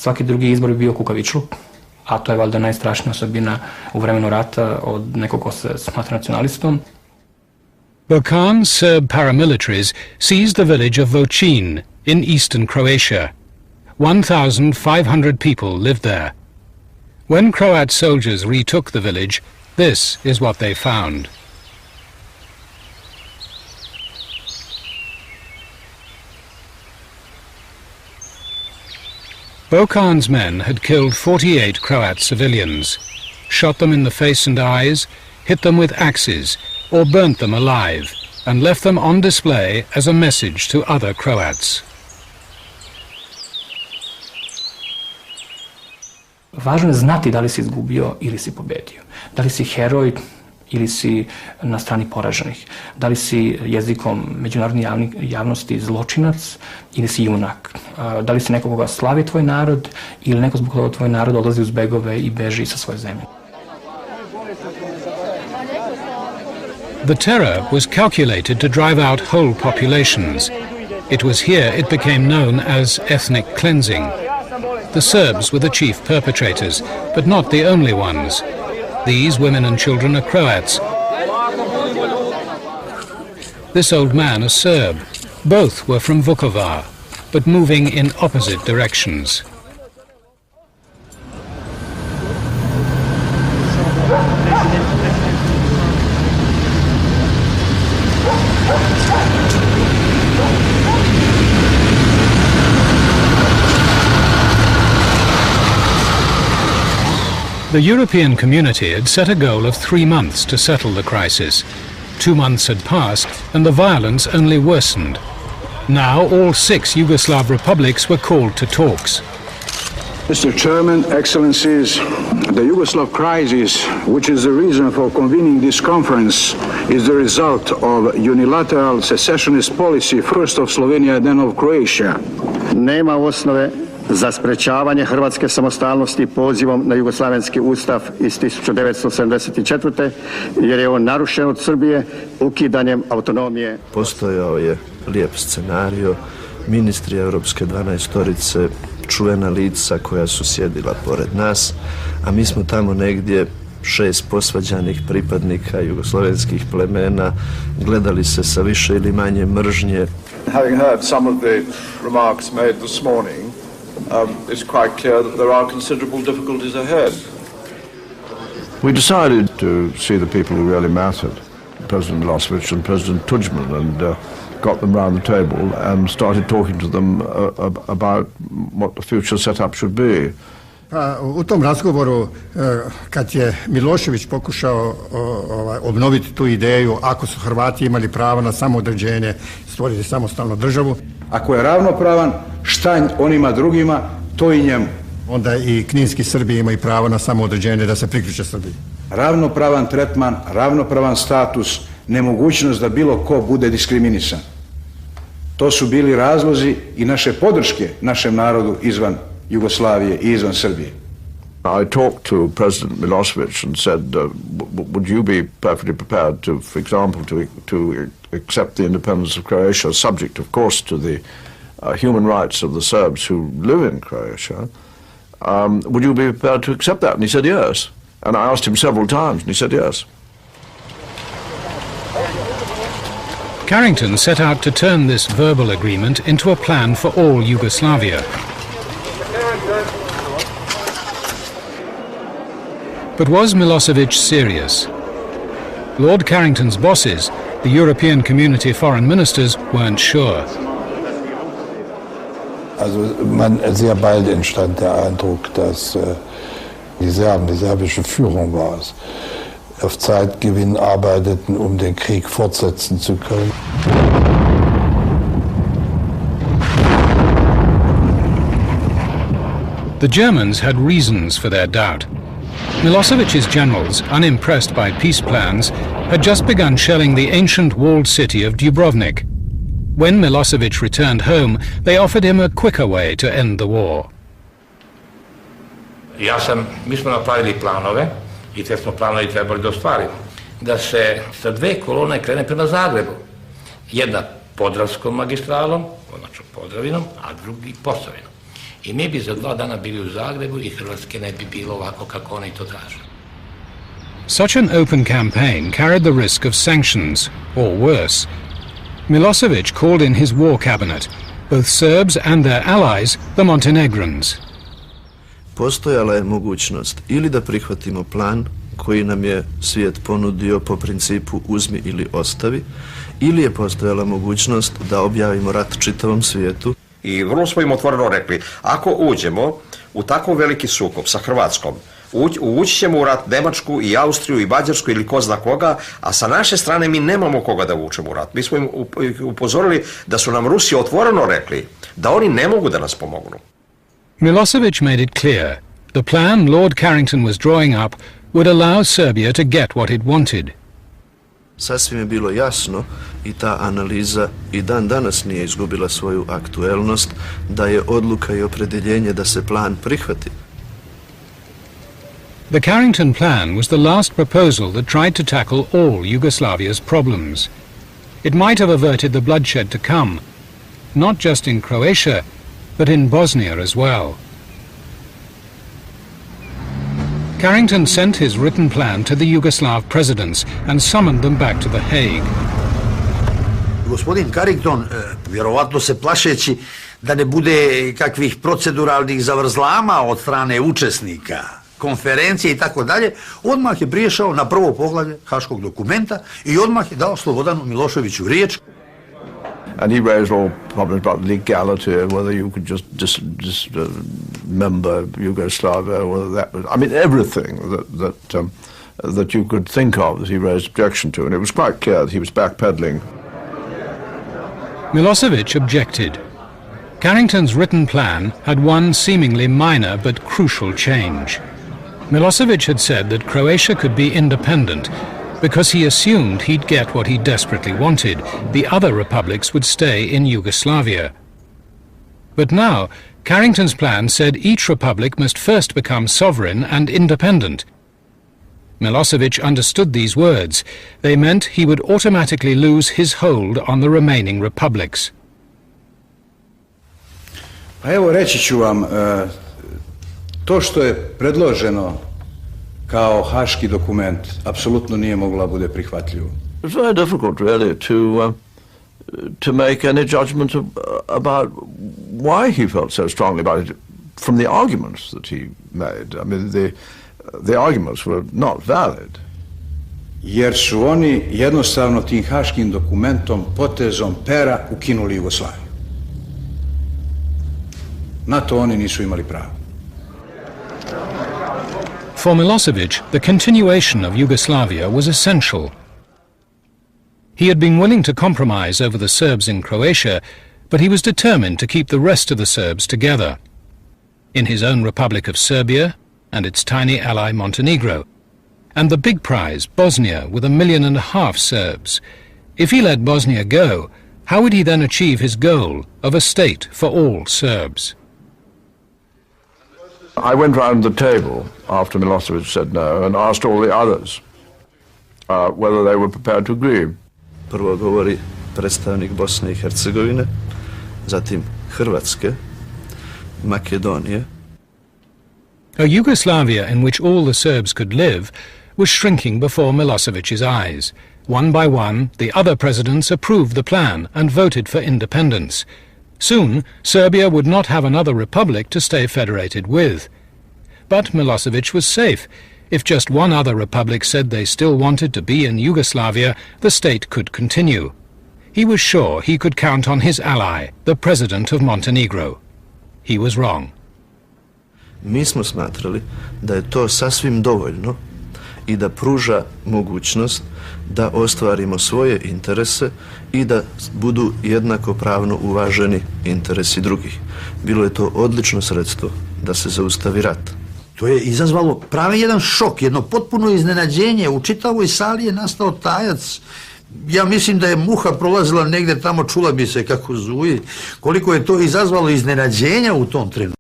Svaki drugi izbor bi bio kukavičluk, a to je valjda najstrašnija osobina u vremenu rata od nekog ko se smatra nacionalistom. Balkan Serb paramilitaries seized the village of Vocin in eastern Croatia. 1,500 people lived there. When Croat soldiers retook the village, this is what they found. Bokan's men had killed 48 Croat civilians, shot them in the face and eyes, hit them with axes, or burnt them alive, and left them on display as a message to other Croats. Važno je znati da li si izgubio ili si pobedio. Da li si heroj ili si na strani poraženih. Da li si jezikom međunarodne javnosti zločinac ili si junak. Da li si neko koga slavi tvoj narod ili neko zbog toga tvoj narod odlazi uz begove i beži sa svoje zemlje. The terror was calculated to drive out whole populations. It was here it became known as ethnic cleansing. The Serbs were the chief perpetrators, but not the only ones. These women and children are Croats. This old man a Serb. Both were from Vukovar, but moving in opposite directions. The European community had set a goal of 3 months to settle the crisis. 2 months had passed and the violence only worsened. Now all 6 Yugoslav republics were called to talks. Mr. Chairman, Excellencies, the Yugoslav crisis, which is the reason for convening this conference, is the result of unilateral secessionist policy, first of Slovenia, then of Croatia. Nema osnove za sprečavanje hrvatske samostalnosti pozivom na Jugoslavenski ustav iz 1974. jer je on narušen od Srbije ukidanjem autonomije. Postojao je lijep scenario, ministri Europske 12-torice, čuvena lica koja su sjedila pored nas, a mi smo tamo negdje 6 posvađanih pripadnika jugoslovenskih plemena, gledali se sa više ili manje mržnje. Having heard some of the remarks made this morning, it's quite clear that there are considerable difficulties ahead. We decided to see the people who really mattered, President Milosevic and President Tudjman, and got them round the table and started talking to them about what the future setup should be. U tom razgovoru, kad je Milošević pokušao obnoviti tu ideju, ako su Hrvati imali pravo na samoodređenje, stvoriti samostalnu državu. Ako je ravnopravan, šta onima drugima, to i njemu. Onda i kninski Srbi imaju pravo na samoodređenje da se priključe Srbiji. Ravnopravan tretman, ravnopravan status, nemogućnost da bilo ko bude diskriminisan. To su bili razlozi i naše podrške našem narodu izvan Jugoslavije i izvan Srbije. I talked to President Milosevic and said, would you be perfectly prepared to, for example, to accept the independence of Croatia, subject, of course, to the human rights of the Serbs who live in Croatia? Would you be prepared to accept that? And he said yes. And I asked him several times, and he said yes. Carrington set out to turn this verbal agreement into a plan for all Yugoslavia. But was Milosevic serious? Lord Carrington's bosses, the European Community foreign ministers, weren't sure. Also sehr bald entstand der Eindruck, dass die serbische Führung war es, auf Zeitgewinn arbeiteten, um den Krieg fortsetzen zu können. The Germans had reasons for their doubt. Milosevic's generals, unimpressed by peace plans, had just begun shelling the ancient walled city of Dubrovnik. When Milosevic returned home, they offered him a quicker way to end the war. Mi smo napravili planove i te smo planovi trebali da ostvarimo. Da se sa 2 kolone krene prema Zagrebu. Jedna Podravskom magistralom, odnosno Podravinom, a drugi Posavinom. I mi bi za 2 dana bili u Zagrebu i Hrvatske ne bi bilo ovako kako oni to traže. Such an open campaign carried the risk of sanctions, or worse. Milosevic called in his war cabinet, both Serbs and their allies, the Montenegrins. Postojala je mogućnost ili da prihvatimo plan koji nam je svijet ponudio po principu uzmi ili ostavi, ili je postojala mogućnost da objavimo rat čitavom svijetu. I vrlo smo im otvoreno rekli, ako uđemo u tako veliki sukob sa Hrvatskom, ući ćemo u rat Njemačku i Austriju i Mađarsku ili ko zna koga, a sa naše strane mi nemamo koga da vučemo u rat. Mi smo im upozorili da su nam Rusi otvoreno rekli da oni ne mogu da nas pomognu. Milosevic made it clear the plan Lord Carrington was drawing up would allow Serbia to get what it wanted. Sasvim je bilo jasno i ta analiza i dan danas nije izgubila svoju aktuelnost, da je odluka i opredjeljenje da se plan prihvati. The Carrington plan was the last proposal that tried to tackle all Yugoslavia's problems. It might have averted the bloodshed to come, not just in Croatia, but in Bosnia as well. Carrington sent his written plan to the Yugoslav presidents and summoned them back to The Hague. Gospodin Carrington, vjerovatno se plašeći da ne bude kakvih proceduralnih zavrzlama od strane učesnika konferencije i tako dalje, odmah je priješao na prvo poglavlje Haškog dokumenta i odmah je dao Slobodanu Miloševiću riječ. And he raised all problems about legality, whether you could just member Yugoslavia, whether that was, I mean, everything that you could think of that he raised objection to, and it was quite clear that he was backpedaling. Milosevic objected. Carrington's written plan had one seemingly minor but crucial change. Milosevic had said that Croatia could be independent because he assumed he'd get what he desperately wanted. The other republics would stay in Yugoslavia. But now, Carrington's plan said each republic must first become sovereign and independent. Milosevic understood these words. They meant he would automatically lose his hold on the remaining republics. Pa evo reći ću vam, to što je predloženo kao haški dokument apsolutno nije mogla bude prihvatljivo. It's very difficult really to make any judgment about why he felt so strongly about it from the arguments that he made. I mean, the arguments were not valid. Jer su oni jednostavno tim haškim dokumentom, potezom pera ukinuli Jugoslaviju. Na to oni nisu imali pravo. For Milosevic, the continuation of Yugoslavia was essential. He had been willing to compromise over the Serbs in Croatia, but he was determined to keep the rest of the Serbs together. In his own Republic of Serbia and its tiny ally Montenegro, and the big prize, Bosnia, with 1.5 million Serbs. If he let Bosnia go, how would he then achieve his goal of a state for all Serbs? I went round the table after Milosevic said no and asked all the others whether they were prepared to agree. Prvo govori predstavnik Bosne i Hercegovine, zatim Hrvatske, Makedonije. A Yugoslavia in which all the Serbs could live was shrinking before Milosevic's eyes. One by one, the other presidents approved the plan and voted for independence. Soon, Serbia would not have another republic to stay federated with. But Milosevic was safe. If just one other republic said they still wanted to be in Yugoslavia, the state could continue. He was sure he could count on his ally, the president of Montenegro. He was wrong. Mi smo smatrali da je to sasvim dovoljno i da pruža mogućnost da ostvarimo svoje interese i da budu jednakopravno uvaženi interesi drugih. Bilo je to odlično sredstvo da se zaustavi rat. To je izazvalo pravi jedan šok, jedno potpuno iznenađenje. U čitavoj sali je nastao tajac. Ja mislim da je muha prolazila negdje tamo, čula bi se kako zuji. Koliko je to izazvalo iznenađenja u tom trenutku.